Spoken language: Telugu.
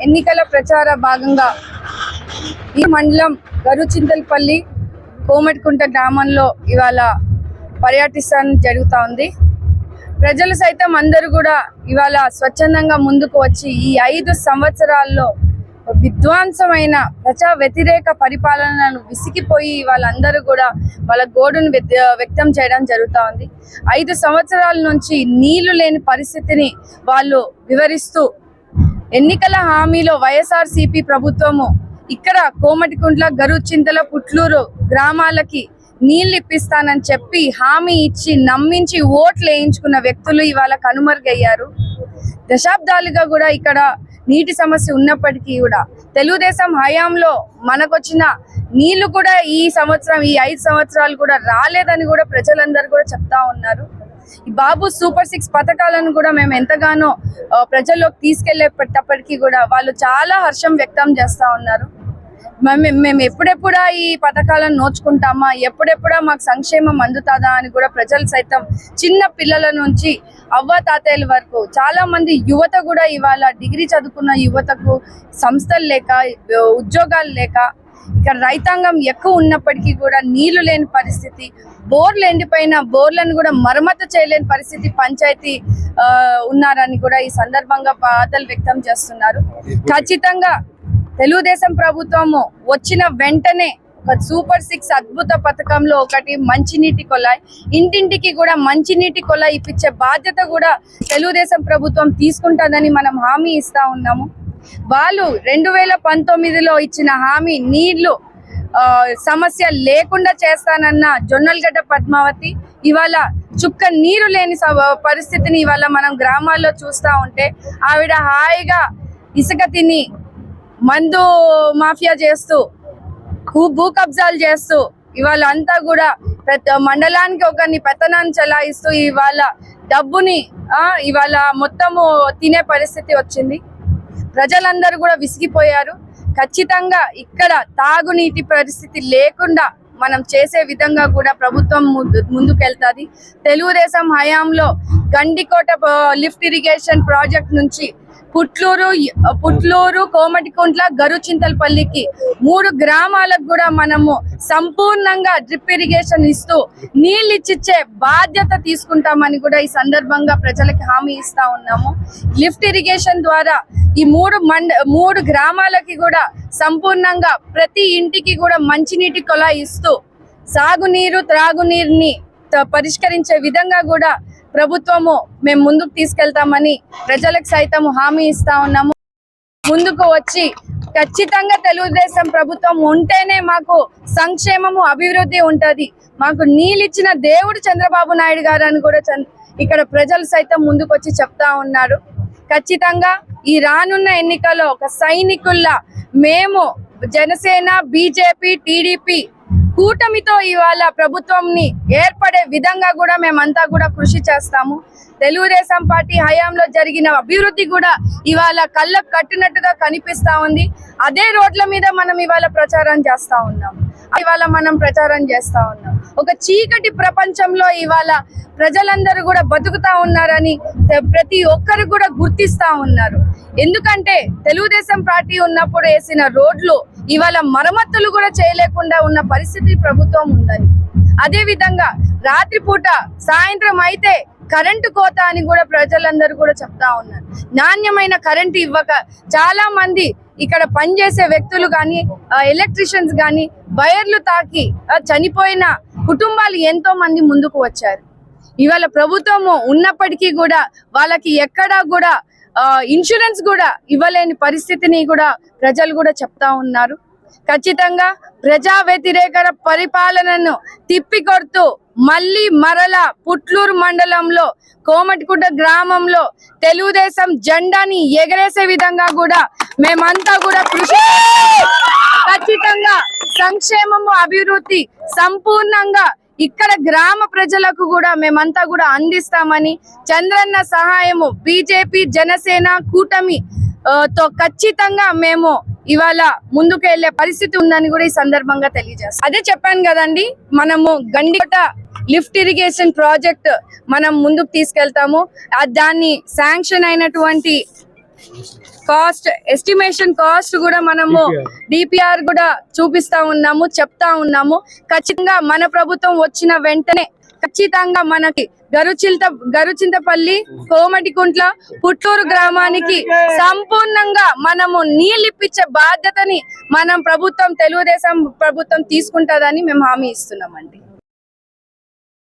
ఎన్నికల ప్రచార భాగంగా ఈ మండలం గరుచింతలపల్లి కోమటికుంట గ్రామంలో ఇవాళ పర్యటిస్తాను జరుగుతూ ఉంది. ప్రజలు సైతం అందరూ కూడా ఇవాళ స్వచ్ఛందంగా ముందుకు వచ్చి ఈ 5 సంవత్సరాల్లో విధ్వంసమైన ప్రజా వ్యతిరేక పరిపాలనను విసిగిపోయి వాళ్ళందరూ కూడా వాళ్ళ గోడును వ్యక్తం చేయడం జరుగుతూ ఉంది. 5 సంవత్సరాల నుంచి నీళ్లు లేని పరిస్థితిని వాళ్ళు వివరిస్తూ ఎన్నికల హామీలో వైఎస్ఆర్సీపీ ప్రభుత్వము ఇక్కడ కోమటికుంట్ల, గరుచింతల, పుట్లూరు గ్రామాలకి నీళ్లు ఇప్పిస్తానని చెప్పి హామీ ఇచ్చి నమ్మించి ఓట్లు వేయించుకున్న వ్యక్తులు ఇవాళ కనుమరుగయ్యారు. దశాబ్దాలుగా కూడా ఇక్కడ నీటి సమస్య ఉన్నప్పటికీ కూడా తెలుగుదేశం హయాంలో మనకొచ్చిన నీళ్లు కూడా ఈ 5 సంవత్సరాలు కూడా రాలేదని కూడా ప్రజలందరూ కూడా చెప్తా ఉన్నారు. ఈ బాబు సూపర్ 6 పథకాలను కూడా మేము ఎంతగానో ప్రజల్లోకి తీసుకెళ్లేటప్పటికీ కూడా వాళ్ళు చాలా హర్షం వ్యక్తం చేస్తా ఉన్నారు. మేము ఎప్పుడెప్పుడా ఈ పథకాలను నోచుకుంటామా, ఎప్పుడెప్పుడా మాకు సంక్షేమం అందుతుందా అని కూడా ప్రజలు సైతం చిన్న పిల్లల నుంచి అవ్వ తాతయ్యల వరకు చాలా మంది యువత కూడా ఇవాళ డిగ్రీ చదువుకున్న యువతకు సంస్థలు లేక, ఉద్యోగాలు లేక, ఇక్కడ రైతాంగం ఎక్కువ ఉన్నప్పటికీ కూడా నీళ్లు లేని పరిస్థితి, బోర్లు ఎండిపోయిన బోర్లను కూడా మరమ్మతు చేయలేని పరిస్థితి పంచాయతీ ఉన్నారని కూడా ఈ సందర్భంగా బాధలు వ్యక్తం చేస్తున్నారు. ఖచ్చితంగా తెలుగుదేశం ప్రభుత్వము వచ్చిన వెంటనే ఒక సూపర్ 6 అద్భుత పథకంలో ఒకటి మంచినీటి కొలాయి, ఇంటింటికి కూడా మంచినీటి కొలాయి ఇప్పించే బాధ్యత కూడా తెలుగుదేశం ప్రభుత్వం తీసుకుంటుందని మనం హామీ ఇస్తా ఉన్నాము. వాళ్ళు 2019లో ఇచ్చిన హామీ నీళ్లు సమస్య లేకుండా చేస్తానన్న జొన్నలగడ్డ పద్మావతి ఇవాళ చుక్క నీరు లేని పరిస్థితిని ఇవాళ మనం గ్రామాల్లో చూస్తూ ఉంటే ఆవిడ హాయిగా ఇసుక తిని మందు మాఫియా చేస్తూ భూ కబ్జాలు చేస్తూ ఇవాళ అంతా కూడా మండలానికి ఒకరిని పెత్తనాన్ని చలాయిస్తూ ఇవాళ డబ్బుని ఇవాళ మొత్తము తినే పరిస్థితి వచ్చింది. ప్రజలందరూ కూడా విసిగిపోయారు. ఖచ్చితంగా ఇక్కడ తాగునీటి పరిస్థితి లేకుండా మనం చేసే విధంగా కూడా ప్రభుత్వం ముందుకెళ్తుంది. తెలుగుదేశం హయాంలో గండికోట లిఫ్ట్ ఇరిగేషన్ ప్రాజెక్ట్ నుంచి పుట్లూరు, కోమటికుంట్ల, గరుచింతలపల్లికి 3 గ్రామాలకు కూడా మనము సంపూర్ణంగా డ్రిప్ ఇరిగేషన్ ఇస్తూ నీళ్ళు ఇచ్చిచ్చే బాధ్యత తీసుకుంటామని కూడా ఈ సందర్భంగా ప్రజలకు హామీ ఇస్తా ఉన్నాము. లిఫ్ట్ ఇరిగేషన్ ద్వారా ఈ 3 గ్రామాలకి కూడా సంపూర్ణంగా ప్రతి ఇంటికి కూడా మంచినీటి కొలాయి ఇస్తూ సాగునీరు, త్రాగునీరుని పరిష్కరించే విధంగా కూడా ప్రభుత్వము మేము ముందుకు తీసుకెళ్తామని ప్రజలకు సైతం హామీ ఇస్తా ఉన్నాము. ముందుకు వచ్చి ఖచ్చితంగా తెలుగుదేశం ప్రభుత్వం ఉంటేనే మాకు సంక్షేమము, అభివృద్ధి ఉంటది, మాకు నీళ్ళిచ్చిన దేవుడు చంద్రబాబు నాయుడు గారు అని కూడా ఇక్కడ ప్రజలు సైతం ముందుకు వచ్చి చెప్తా ఉన్నారు. ఖచ్చితంగా ఈ రానున్న ఎన్నికల్లో ఒక సైనికుల్లా మేము జనసేన, బీజేపీ, టీడీపీ కూటమితో ఇవాళ ప్రభుత్వంని ఏర్పడే విధంగా కూడా మేమంతా కూడా కృషి చేస్తాము. తెలుగుదేశం పార్టీ హయాంలో జరిగిన అభివృద్ధి కూడా ఇవాళ కళ్ళకు కట్టినట్టుగా కనిపిస్తా ఉంది. అదే రోడ్ల మీద మనం ఇవాళ ప్రచారం చేస్తా ఉన్నాం. ఒక చీకటి ప్రపంచంలో ఇవాళ ప్రజలందరూ కూడా బతుకుతా ఉన్నారని ప్రతి ఒక్కరు కూడా గుర్తిస్తా ఉన్నారు. ఎందుకంటే తెలుగుదేశం పార్టీ ఉన్నప్పుడు వేసిన రోడ్లు ఇవాళ మరమ్మతులు కూడా చేయలేకుండా ఉన్న పరిస్థితి ప్రభుత్వం ఉందని, అదే విధంగా రాత్రిపూట సాయంత్రం అయితే కరెంటు కోత అని కూడా ప్రజలందరూ కూడా చెప్తా ఉన్నారు. నాణ్యమైన కరెంటు ఇవ్వక చాలా మంది ఇక్కడ పనిచేసే వ్యక్తులు కానీ ఎలక్ట్రీషియన్స్ కానీ వైర్లు తాకి చనిపోయిన కుటుంబాలు ఎంతో మంది ముందుకు వచ్చారు. ఇవాళ ప్రభుత్వము ఉన్నప్పటికీ కూడా వాళ్ళకి ఎక్కడా కూడా ఇన్సూరెన్స్ కూడా ఇవ్వలేని పరిస్థితిని కూడా ప్రజలు కూడా చెప్తా ఉన్నారు. ఖచ్చితంగా ప్రజా వ్యతిరేక పరిపాలనను తిప్పికొడుతూ మళ్ళీ మరలా పుట్లూరు మండలంలో కోమటికుంట గ్రామంలో తెలుగుదేశం జెండాని ఎగరేసే విధంగా కూడా మేమంతా కూడా కృషి ఖచ్చితంగా సంక్షేమము అభివృద్ధి సంపూర్ణంగా ఇక్కడ గ్రామ ప్రజలకు కూడా మేమంతా కూడా అందిస్తామని, చంద్రన్న సహాయము బీజేపీ జనసేన కూటమి తో ఖచ్చితంగా మేము ఇవాళ ముందుకు వెళ్లే పరిస్థితి ఉందని కూడా ఈ సందర్భంగా తెలియజేస్తాం. అదే చెప్పాను కదండి, మనము గండికోట లిఫ్ట్ ఇరిగేషన్ ప్రాజెక్ట్ మనం ముందుకు తీసుకెళ్తాము. దాన్ని శాంక్షన్ అయినటువంటి కాస్ట్ ఎస్టిమేషన్ కాస్ట్ కూడా మనము డిపిఆర్ కూడా చూపిస్తా ఉన్నాము, చెప్తా ఉన్నాము. ఖచ్చితంగా మన ప్రభుత్వం వచ్చిన వెంటనే ఖచ్చితంగా మనకి గరుచింతపల్లి కోమటికుంట్ల పుట్లూరు గ్రామానికి సంపూర్ణంగా మనము నీళ్ళు ఇప్పించే బాధ్యతని మనం ప్రభుత్వం తెలుగుదేశం ప్రభుత్వం తీసుకుంటుందని మేము హామీ ఇస్తున్నామండి.